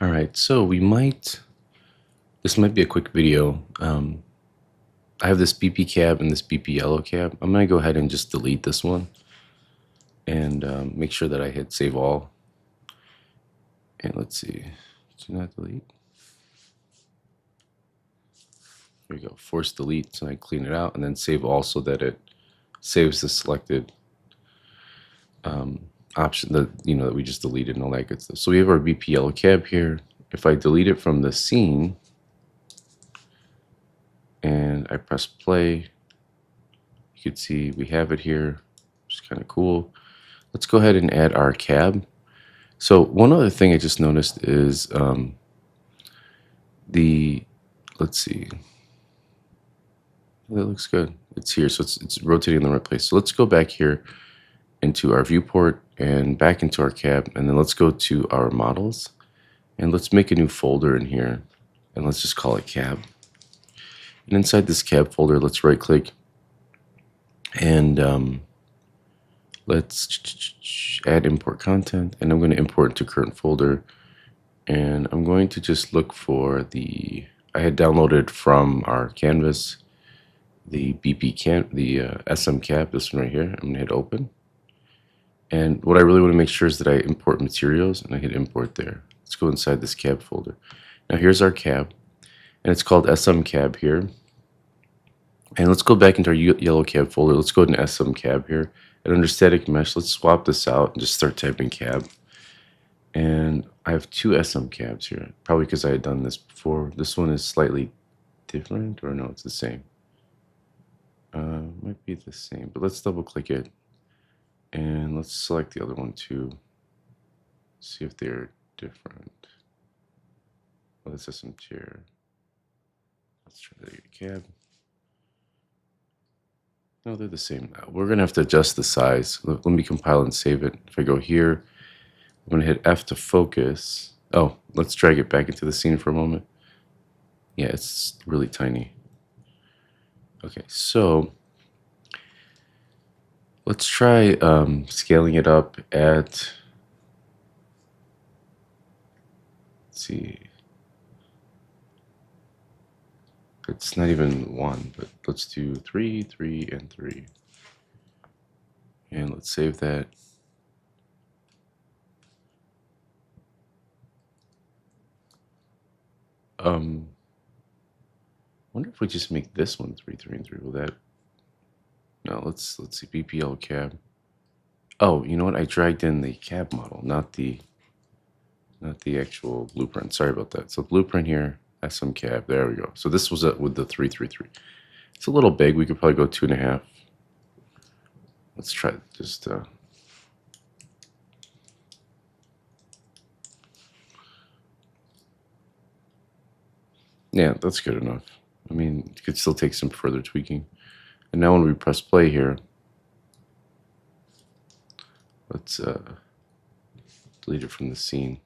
All right, so this might be a quick video. I have this BP cab and this BP yellow cab. I'm gonna go ahead and just delete this one and make sure that I hit save all. And let's see, do not delete. There we go, force delete, so I clean it out and then save all so that it saves the selected option that we just deleted and all that good stuff. So we have our BP yellow cab here. If I delete it from the scene and I press play, you can see we have it here, which is kind of cool. Let's go ahead and add our cab. So one other thing I just noticed is let's see, that looks good. It's here, so it's rotating in the right place. So let's go back here into our viewport and back into our cab, and then let's go to our models and let's make a new folder in here and let's just call it cab. And inside this cab folder, let's right click and let's add import content, and I'm going to import into current folder, and I'm going to just look for I had downloaded from our canvas the SM cab, this one right here. I'm going to hit open, and what I really want to make sure is that I import materials, and I hit import there. Let's go inside this cab folder. Now here's our cab, and it's called SM cab here. And let's go back into our yellow cab folder. Let's go to SM cab here. And under static mesh, let's swap this out and just start typing cab. And I have two SM cabs here, probably because I had done this before. This one is slightly different, or no, it's the same. Might be the same, but let's double click it. And let's select the other one too. See if they're different. Oh, this SM chair. Let's try the cab. No, they're the same now. We're gonna have to adjust the size. Let me compile and save it. If I go here, I'm gonna hit F to focus. Oh, let's drag it back into the scene for a moment. Yeah, it's really tiny. Okay, so let's try scaling it up at, let's see, it's not even 1, but let's do 3, 3, and 3. And let's save that. Wonder if we just make this one 3, 3, and 3. Will that? No, let's see, BPL cab. Oh, you know what? I dragged in the cab model, not the actual blueprint. Sorry about that. So blueprint here, SM cab. There we go. So this was with the 3, 3, 3. It's a little big. We could probably go 2.5. Let's try just. Yeah, that's good enough. I mean, it could still take some further tweaking. And now when we press play here, let's delete it from the scene.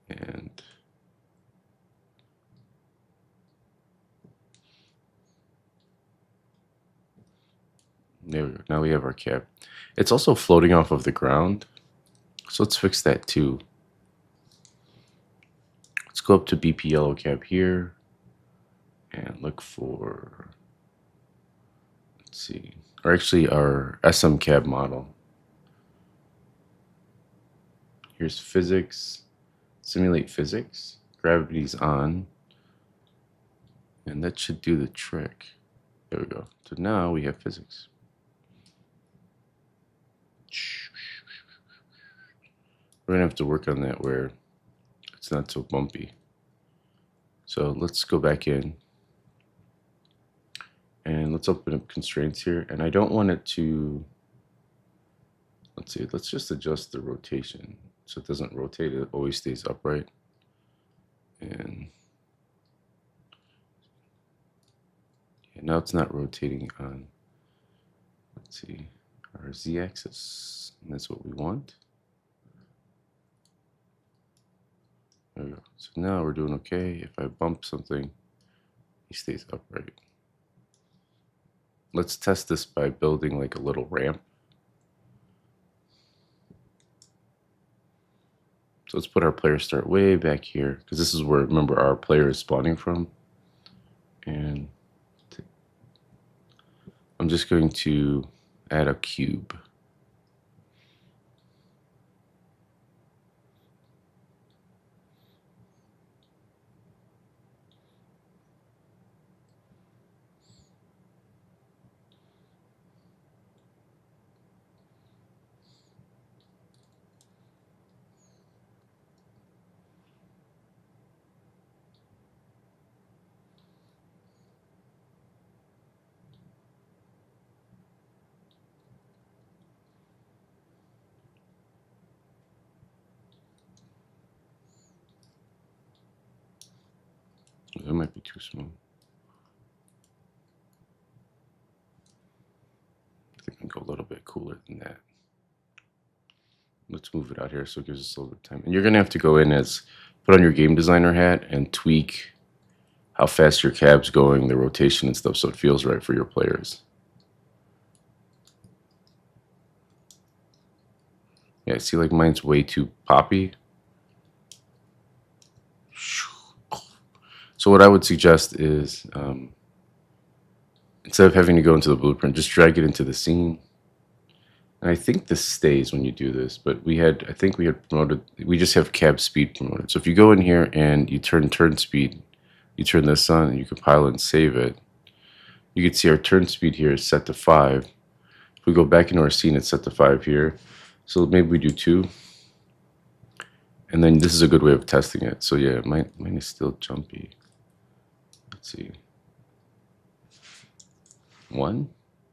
And there we go. Now we have our cab. It's also floating off of the ground. So let's fix that too. Let's go up to BP yellow cab here and look for, let's see, or actually our SM cab model. Here's physics, simulate physics, gravity's on, and that should do the trick. There we go. So now we have physics. We're gonna have to work on that where it's not so bumpy. So let's go back in and let's open up constraints here. And I don't want it to, let's see, let's just adjust the rotation so it doesn't rotate, it always stays upright. And yeah, now it's not rotating on, let's see, our z-axis, and that's what we want. There we go. So now we're doing okay. If I bump something, he stays upright. Let's test this by building like a little ramp. So let's put our player start way back here, because this is where, remember, our player is spawning from. And I'm just going to add a cube. That might be too small. I think I can go a little bit cooler than that. Let's move it out here so it gives us a little bit of time. And you're going to have to go in as, put on your game designer hat and tweak how fast your cab's going, the rotation and stuff, so it feels right for your players. Yeah, see, like mine's way too poppy. So what I would suggest is, instead of having to go into the blueprint, just drag it into the scene. And I think this stays when you do this, but I think we had promoted, we just have cab speed promoted. So if you go in here and you turn speed, you turn this on and you compile it and save it, you can see our turn speed here is set to 5. If we go back into our scene, it's set to 5 here. So maybe we do 2. And then this is a good way of testing it. So yeah, mine is still jumpy. Let's see. 1.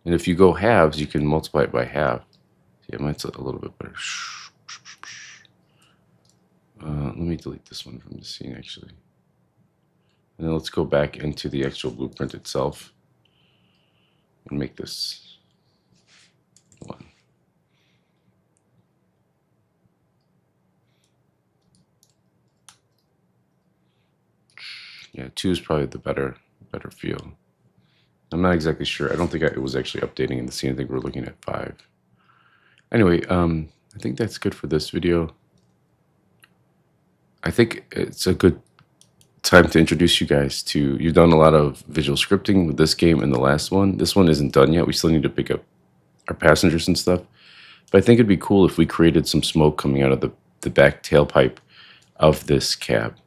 And if you go halves, you can multiply it by half. Yeah, mine's a little bit better. Let me delete this one from the scene, actually. And then let's go back into the actual blueprint itself and make this 1. Yeah, 2 is probably the better feel. I'm not exactly sure. I don't think it was actually updating in the scene. I think we're looking at 5. Anyway, I think that's good for this video. I think it's a good time to introduce you guys to, you've done a lot of visual scripting with this game and the last one. This one isn't done yet. We still need to pick up our passengers and stuff. But I think it'd be cool if we created some smoke coming out of the back tailpipe of this cab.